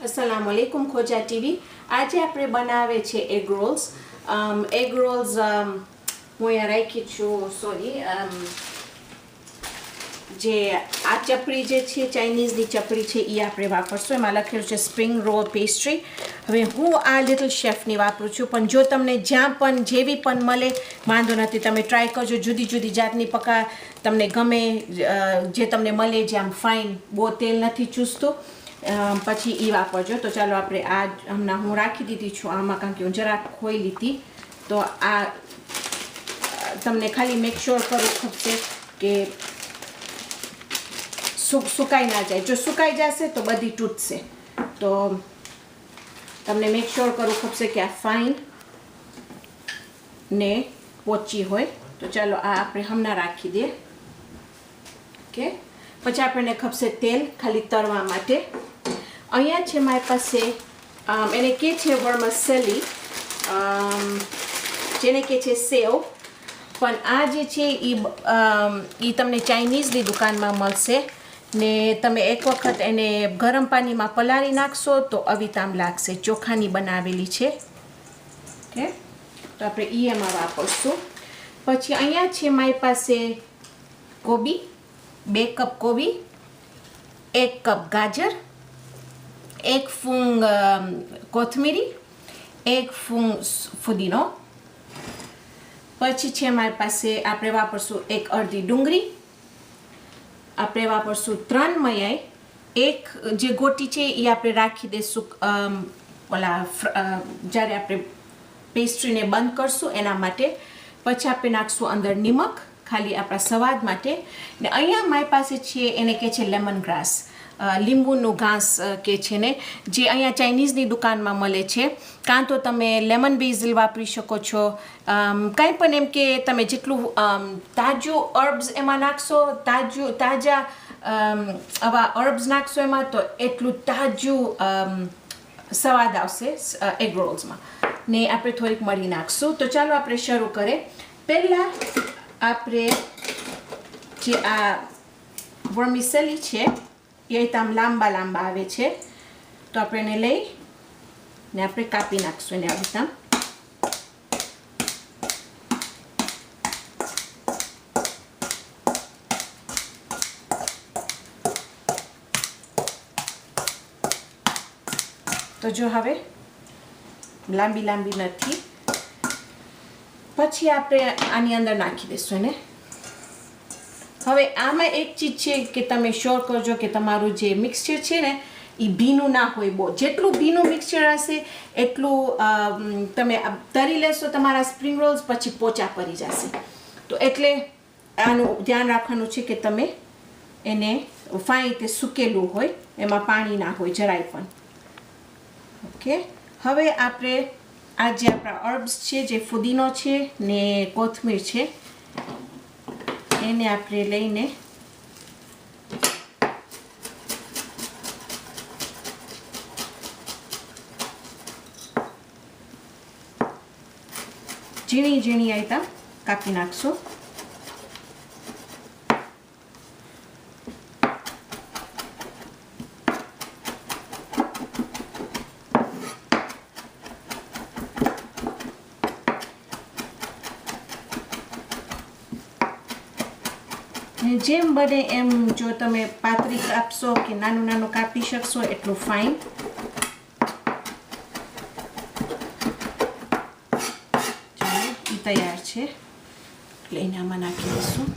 अस्सलाम वालेकुम खोजा ટીવી। આજે આપણે બનાવે છે એગ રોલ્સ। એગ રોલ્સ હું અહીંયા રાખી છું જે આ ચપડી જે છે ચાઇનીઝની ચપડી છે એ આપણે વાપરશું। એમાં લખેલું છે સ્પ્રિંગ રોલ પેસ્ટ્રી। હવે હું આ લિટલ શેફની વાપરું છું, પણ જો તમને જ્યાં પણ જેવી પણ મળે વાંધો નથી, તમે ટ્રાય કરજો। જુદી જુદી જાતની પકા તમને ગમે જે તમને મળે, જે આમ ફાઇન, બહુ તેલ નથી ચૂસતું, પછી એ વાપરજો। તો ચાલો આપણે આ હમણાં હું રાખી દીધી છું આમાં, કારણ કે હું જરાક ખોઈ લીધી। તો આ તમને ખાલી મેક શ્યોર કરવું ખપશે કે સુકાઈ ના જાય। જો સુકાઈ જશે તો બધી તૂટશે। તો તમને મેક શ્યોર કરવું ખપશે કે આ ફાઇન ને પોચી હોય। તો ચાલો આ આપણે હમણાં રાખી દઈએ। ઓકે, પછી આપણને ખપશે તેલ ખાલી તળવા માટે। અહીંયા છે મારી પાસે એને કહે છે વર્મસેલી, જેને કહે છે સેવ, પણ આ જે છે એ તમને ચાઇનીઝની દુકાનમાં મળશે ને તમે એક વખત એને ગરમ પાણીમાં પલાળી નાખશો તો અવિતામ લાગશે। ચોખાની બનાવેલી છે। ઓકે, તો આપણે એમાં વાપરશું। પછી અહીંયા છે મારી પાસે કોબી, 2 કપ કોબી, 1 કપ ગાજર, 1 ફૂંગ કોથમીરી, 1 ફૂંગ ફુદીનો। પછી છે મારી પાસે આપણે વાપરશું 1 અડધી ડુંગળી, આપણે વાપરશું 3 મયાઈ, 1 જે ગોટી છે એ આપણે રાખી દઈશું ઓલા જ્યારે આપણે પેસ્ટ્રીને બંધ કરશું એના માટે। પછી આપણે નાખશું અંદર નિમક ખાલી આપણા સ્વાદ માટે। ને અહીંયા મારી પાસે છે એને કહે છે લેમન ગ્રાસ, લીંબુનું ઘાસ કે છે ને, જે અહીંયા ચાઇનીઝની દુકાનમાં મળે છે। કાં તો તમે લેમન બેઝિલ વાપરી શકો છો, કાંઈ પણ એમ કે તમે જેટલું તાજું હર્બ્સ એમાં નાખશો, તાજા આવા હર્બ્સ નાખશો એમાં, તો એટલું તાજું સ્વાદ આવશે એગ રોલ્સમાં। ને આપણે થોડીક મરી નાખશું। તો ચાલો આપણે શરૂ કરીએ। પહેલાં આપણે જે આ વર્મિસેલી છે એ આમ લાંબા લાંબા આવે છે, તો આપણે એને લઈ ને આપણે કાપી નાખશું એને આવી રીતના। તો જો હવે લાંબી લાંબી નથી। પછી આપણે આની અંદર નાખી દઈશું એને। હવે આમાં એક ચીજ છે કે તમે શ્યોર કરજો કે તમારું જે મિક્સચર છે ને એ ભીનું ના હોય બહુ। જેટલું ભીનું મિક્સચર હશે એટલું તમે તળી લેશો તમારા સ્પ્રિંગ રોલ્સ, પછી પોચા પડી જશે। તો એટલે આનું ધ્યાન રાખવાનું છે કે તમે એને ફાઇન રીતે સૂકેલું હોય, એમાં પાણી ના હોય જરાય પણ। ઓકે, હવે આપણે આ જે આપણા હર્બ્સ છે, જે ફુદીનો છે ને કોથમીર છે, એને આપણે લઈને ઝીણી ઝીણી આઈટમ કાપી નાખશું। જેમ બને એમ જો તમે પાતળી કાપશો કે નાનું નાનું કાપી શકશો એટલું ફાઇન। એ તૈયાર છે, એટલે એને આમાં નાખી દઈશું।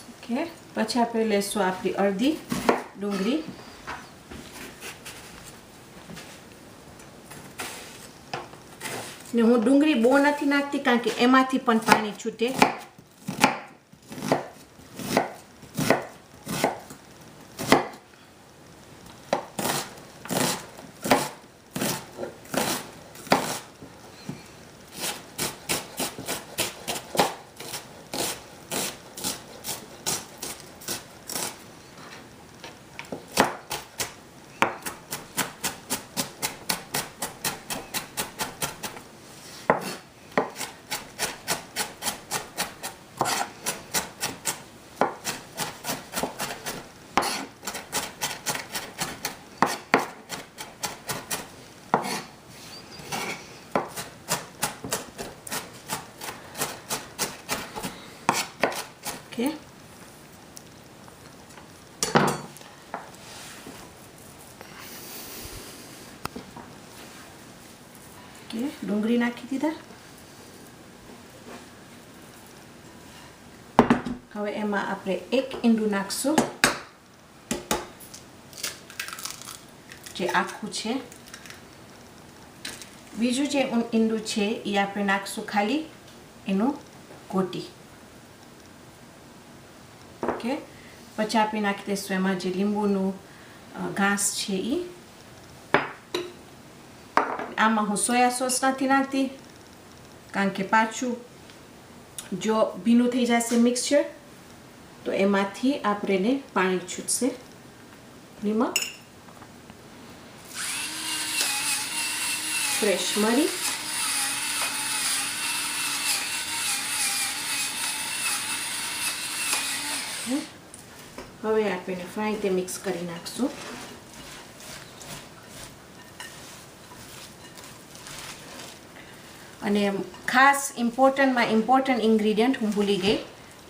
ઓકે, પછી આપણે લેશું આપણી અડધી ડુંગળી, ને હું ડુંગળી બહુ નથી નાખતી કારણ કે એમાંથી પણ પાણી છૂટે। કે ડુંગળી નાખી દીધા. હવે એમાં આપણે 1 ઈંડું નાખશું જે આખું છે. બીજું જે ઈંડું છે એ આપણે નાખશું ખાલી એનું ગોટી. ઓકે, પછી આપણે નાખી દઈશું એમાં જે લીંબુનું ઘાસ છે એ. આમાં હું સોયા સોસ નથી નાખતી કારણ કે પાછું જો ભીનું થઈ જશે મિક્સચર તો એમાંથી આપણે પાણી છૂટશે. નિમક, ફ્રેશ મરી, હવે આપણે ફાઇન રીતે મિક્સ કરી નાખશું. અને ખાસ ઇમ્પોર્ટન્ટ ઇન્ગ્રીડિયન્ટ હું ભૂલી ગઈ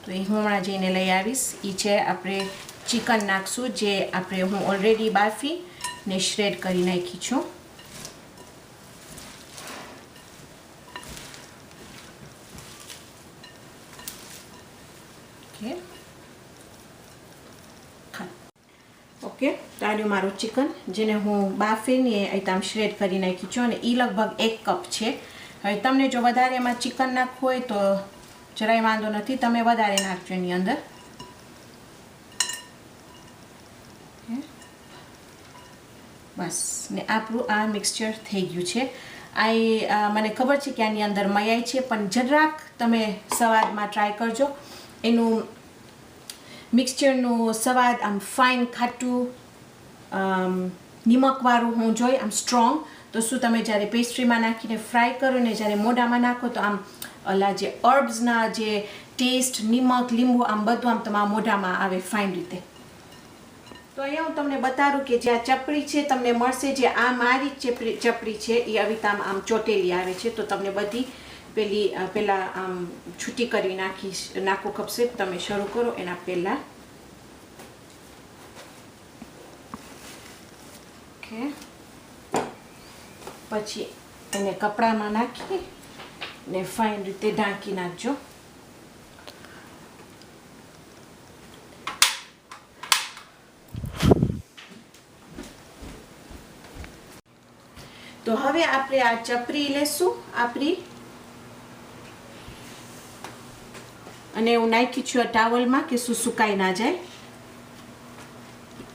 તો એ હું હમણાં જઈને લઈ આવીશ. એ છે આપણે ચિકન નાખશું જે હું ઓલરેડી બાફી ને શ્રેડ કરી નાખી છું. ઓકે, તાર્યું મારું ચિકન જેને હું બાફીને આમ શ્રેડ કરી નાખી છું અને એ લગભગ 1 કપ છે. હવે તમને જો વધારે એમાં ચિકન નાખવું હોય તો જરાય વાંધો નથી, તમે વધારે નાખજો એની અંદર. બસ, ને આપણું આ મિક્સચર થઈ ગયું છે. મને ખબર છે કે આની અંદર મયાઈ છે પણ જરાક તમે સ્વાદમાં ટ્રાય કરજો. એનું મિક્સચરનું સ્વાદ આમ ફાઇન ખાટું નિમકવાળું હું જોઈ આમ સ્ટ્રોંગ. તો શું તમે જ્યારે પેસ્ટ્રીમાં નાખીને ફ્રાય કરો ને જ્યારે મોઢામાં નાખો તો આમ ઓલા જે હર્બ્સના જે ટેસ્ટ, નિમક, લીંબુ આમ બધું આમ તમારા મોઢામાં આવે ફાઇન રીતે. તો અહીંયા હું તમને બતાડું કે જે આ ચપડી છે તમને મળશે, જે આ મારી ચપડી છે એ અવિતામાં આમ ચોટેલી આવે છે તો તમને બધી પહેલાં આમ છૂટી કરી નાખવું ખપશે. તમે શરૂ કરો એના પહેલાં. ઓકે, પછી એને કપડામાં નાખી ને ફાઇન રીતે ઢાંકી નાખજો. તો હવે આપણે આ ચપરી લેશું આપણી અને હું નાખી છું ટાવલમાં કે શું સુકાઈ ના જાય.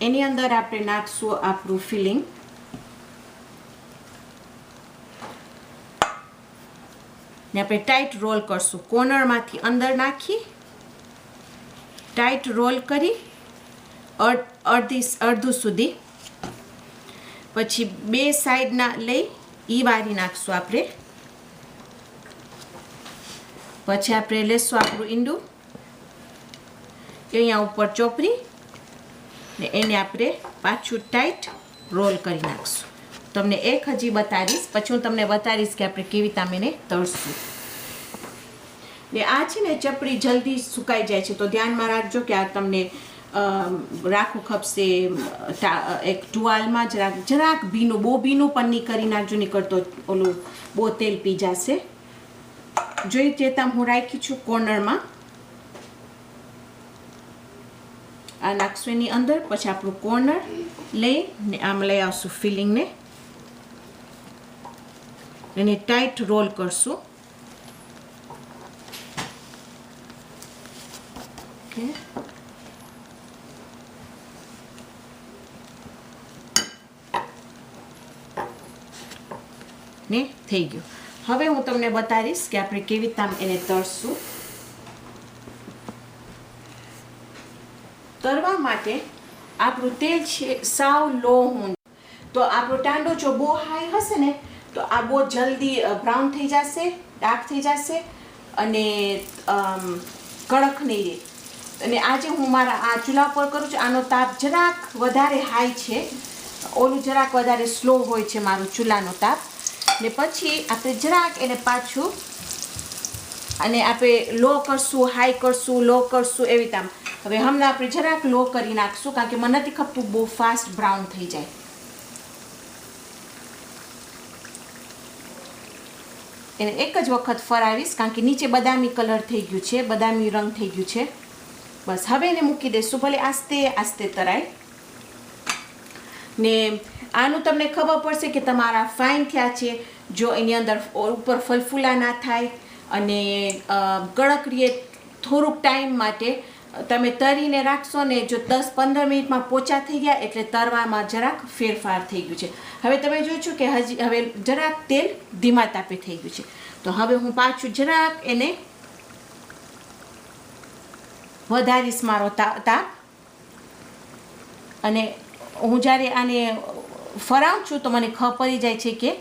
એની અંદર આપણે નાખશું આપણું ફિલિંગ. ને આપણે ટાઈટ રોલ કરશું. કોર્નરમાંથી અંદર નાખી ટાઈટ રોલ કરી અડધું સુધી, પછી 2 સાઈડના લઈ ઈ વારી નાખશું આપણે. પછી આપણે લેશું આપણું ઈંડું અહીંયા ઉપર ચોપરી ને એને આપણે પાછું ટાઈટ રોલ કરી નાખશું. તમને એક હજી બતાવીશ, પછી હું તમને બતાવીશ કે આપણે કેવી રીતે એને તળશું. ને આ છે ને ચપડી જલ્દી સુકાઈ જાય છે તો ધ્યાનમાં રાખજો કે આ તમને રાખવું ખપશે એક ટુવાલમાં. જરાક ભીનું, બહુ ભીનું પણ નહીં કરી નાખજો, નીકળતો ઓલું બહુ તેલ પી જશે. જોઈ ચેતા હું રાખી છું કોર્નરમાં. આ નાખશું એની અંદર, પછી આપણું કોર્નર લઈને આમ લઈ આવશું ફિલિંગને, એને ટાઈટ રોલ કરશું. ઓકે, ને થઈ ગયું. હવે હું તમને બતાવીશ કે આપણે કેવી રીતે એને તળશું. તળવા માટે આપણું તેલ છે સાવ લો હું, તો આપણો ટાંડો જો બહુ હાઈ હશે ને તો આ બહુ જલ્દી બ્રાઉન થઈ જશે, ડાર્ક થઈ જશે અને કડક નહીં રહે. અને આજે હું મારા આ ચૂલા પર કરું છું, આનો તાપ જરાક વધારે હાઈ છે, ઓલું જરાક વધારે સ્લો હોય છે મારું ચૂલાનો તાપ. ને પછી આપણે જરાક એને પાછું અને આપણે લો કરશું, હાઈ કરશું, લો કરશું, એવી રીતે. હવે હમણાં આપણે જરાક લો કરી નાખશું કારણ કે મને નથી ખપતું બહુ ફાસ્ટ બ્રાઉન થઈ જાય. એને એક જ વખત ફરાવીશ, કારણ કે નીચે બદામી કલર થઈ ગયું છે, બદામી રંગ થઈ ગયું છે. બસ હવે એને મૂકી દઈશું, ભલે આસ્તે આસ્તે તરાય. ને આનું તમને ખબર પડશે કે તમારા ફાઇન થયા છે જો એની અંદર ઉપર ફલફૂલા ના થાય અને કડક રહે. થોડુંક ટાઈમ માટે તમે તરીને રાખશો ને, જો 10-15 મિનિટમાં પોચા થઈ ગયા એટલે તરવામાં જરાક ફેરફાર થઈ ગયું છે. હવે તમે જોઈ છો કે હવે જરાક તેલ ધીમા તાપે થઈ ગયું છે. તો હવે હું પાછું જરાક એને વધારીશ મારો તાપ. અને હું જ્યારે આને ફરાવું છું તો મને ખબર પડી જાય છે કે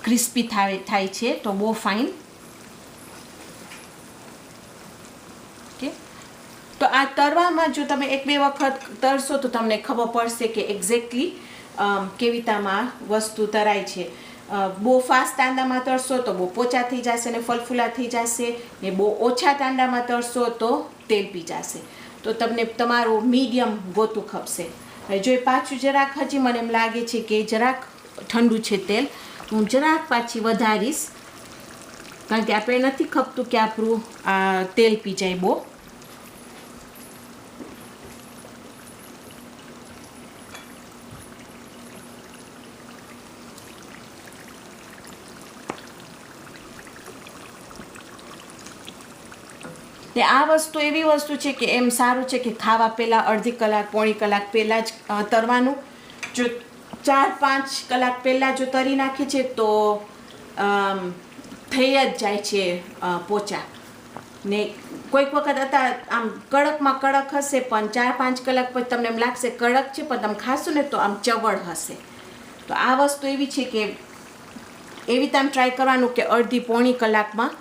ક્રિસ્પી થાય છે, તો બહુ ફાઇન. તો આ તરવામાં જો તમે 1-2 વખત તરશો તો તમને ખબર પડશે કે એક્ઝેક્ટલી કેવી રીતમાં વસ્તુ તરાય છે. બહુ ફાસ્ટ તાંડામાં તરશો તો બહુ પોચા થઈ જશે અને ફલફૂલા થઈ જશે, ને બહુ ઓછા તાંડામાં તરશો તો તેલ પી જશે. તો તમને તમારું મીડિયમ ગોતું ખપશે. હવે જો પાછું જરાક હજી મને એમ લાગે છે કે જરાક ઠંડુ છે તેલ, હું જરાક પાછી વધારીશ, કારણ કે આપણે નથી ખપતું કે આપણું તેલ પી જાય બહુ. ને આ વસ્તુ એવી વસ્તુ છે કે એમ સારું છે કે ખાવા પહેલાં અડધી કલાક પોણી કલાક પહેલાં જ તરવાનું. જો 4-5 કલાક પહેલાં જો તરી નાખીએ છે તો થઈ જ જાય છે પોચા. ને કોઈક વખત આમ કડકમાં કડક હશે પણ 4-5 કલાક પછી તમને એમ લાગશે કડક છે, પણ તમે ખાશો ને તો આમ ચવડ હશે. તો આ વસ્તુ એવી છે કે એવી તમે ટ્રાય કરવાનું કે અડધી પોણી કલાકમાં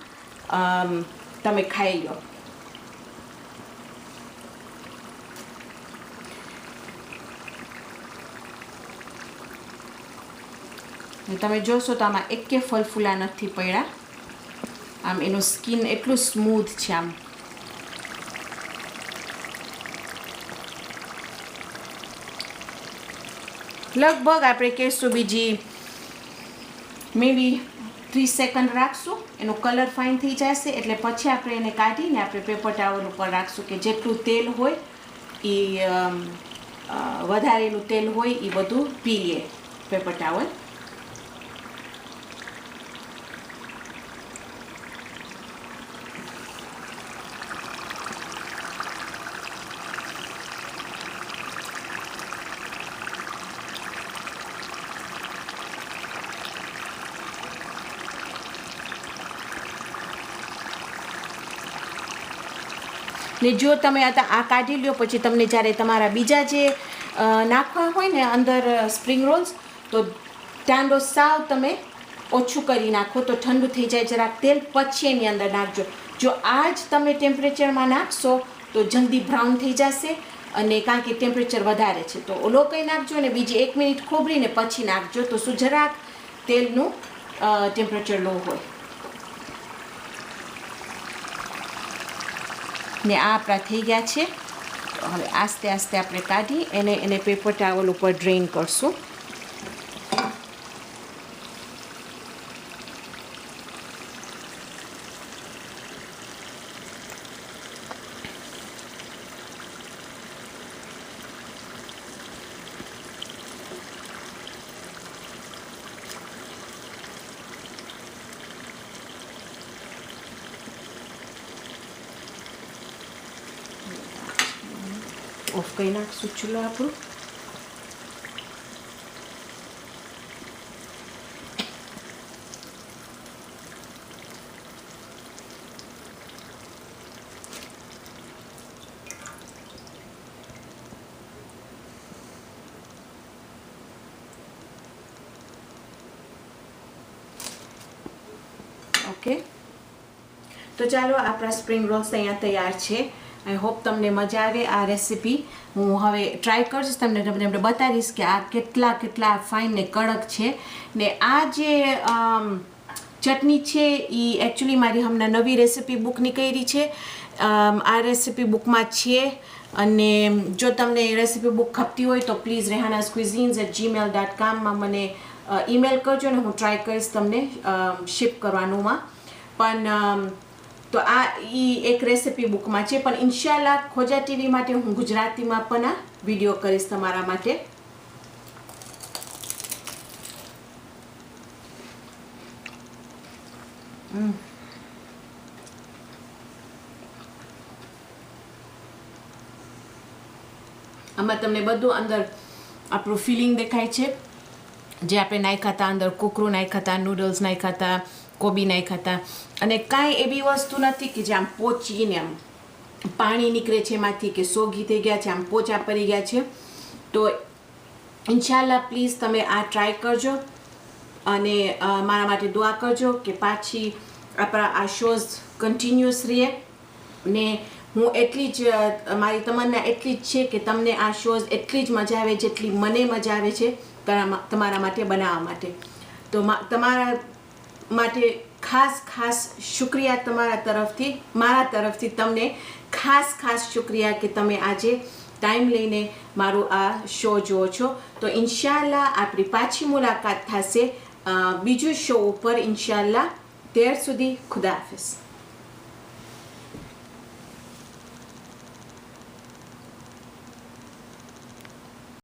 તમે ખાઈ લો. તમે જોશો તો આમાં એકે ફલફૂલા નથી પડ્યા. આમ એનું સ્કિન એટલું સ્મૂથ છે. આમ લગભગ આપણે કહેશું બીજી મેબી 30 સેકન્ડ રાખશું, એનો કલર ફાઇન થઈ જશે એટલે પછી આપણે એને કાઢીને આપણે પેપર ટાવલ ઉપર રાખશું કે જેટલું તેલ હોય એ વધારેલું તેલ હોય એ બધું પી લે પેપર ટાવલ. ને જો તમે આ કાઢી લ્યો પછી તમને જ્યારે તમારા બીજા જે નાખવા હોય ને અંદર સ્પ્રિંગ રોલ્સ, તો ટાંડો સાવ તમે ઓછું કરી નાખો તો ઠંડુ થઈ જાય જરાક તેલ, પછી એની અંદર નાખજો. જો આ જ તમે ટેમ્પરેચરમાં નાખશો તો જલ્દી બ્રાઉન થઈ જશે, અને કારણ કે ટેમ્પરેચર વધારે છે. તો ઓલો કંઈ નાખજો ને બીજી 1 મિનિટ ખોબરીને પછી નાખજો, તો શું જરાક તેલનું ટેમ્પરેચર લો હોય. ને આ આપણા થઈ ગયા છે. હવે આસ્તે આસ્તે આપણે કાઢી એને પેપર ટાવલ ઉપર ડ્રેઇન કરશું. ઓફ કરી નાખશું ચૂલો આપણું. ઓકે, તો ચાલો આપણા સ્પ્રિંગ રોલ્સ અહીંયા તૈયાર છે. આઈ હોપ તમને મજા આવે આ રેસીપી. હું હવે ટ્રાય કરીશ, તમને બતાવીશ કે આ કેટલા ફાઇન ને કડક છે. ને આ જે ચટણી છે એ એકચ્યુઅલી મારી હમણાં નવી રેસીપી બુક નીકળી છે. આ રેસીપી બુકમાં છે, અને જો તમને રેસીપી બુક ખપતી હોય તો પ્લીઝ rehanascuisines@gmail.com માં મને ઈમેલ કરજો ને હું ટ્રાય કરીશ તમને શિપ કરવાનુંમાં. પણ તો આ એક રેસિપી બુકમાં છે, પણ ઇન્શાલ્લાહ ખોજા ટીવી માટે હું ગુજરાતીમાં પણ આ વિડીયો કરીશ તમારા માટે. આમાં તમને બધું અંદર આપણું ફિલિંગ દેખાય છે, જે આપણે નાખ્યા હતા અંદર. કુકરું નાખ્યા હતા, નૂડલ્સ નાખ્યા હતા, કોબી નાખ્યા હતા, અને કાંઈ એવી વસ્તુ નથી કે જે આમ પોચીને આમ પાણી નીકળે છે એમાંથી, કે સોગી થઈ ગયા છે, આમ પોચા પડી ગયા છે. તો ઇન્શાલ્લાહ પ્લીઝ તમે આ ટ્રાય કરજો અને મારા માટે દુઆ કરજો કે પાછી આપણા આ શોઝ કન્ટિન્યુઅસ રહે. ને હું એટલી જ મારી તમન્ના એટલી જ છે કે તમને આ શોઝ એટલી જ મજા આવે જેટલી મને મજા આવે છે તમારા માટે બનાવવા માટે. તો તમારા માટે ખાસ શુક્રિયા તમારા તરફથી, મારા તરફથી તમને ખાસ શુક્રિયા કે તમે આજે ટાઈમ લઈને મારું આ શો જુઓ છો. તો ઇન્શાલ્લાહ આપણી પાછી મુલાકાત થશે બીજું શો ઉપર ઇન્શાલ્લાહ. ત્યાર સુધી ખુદા હાફિઝ.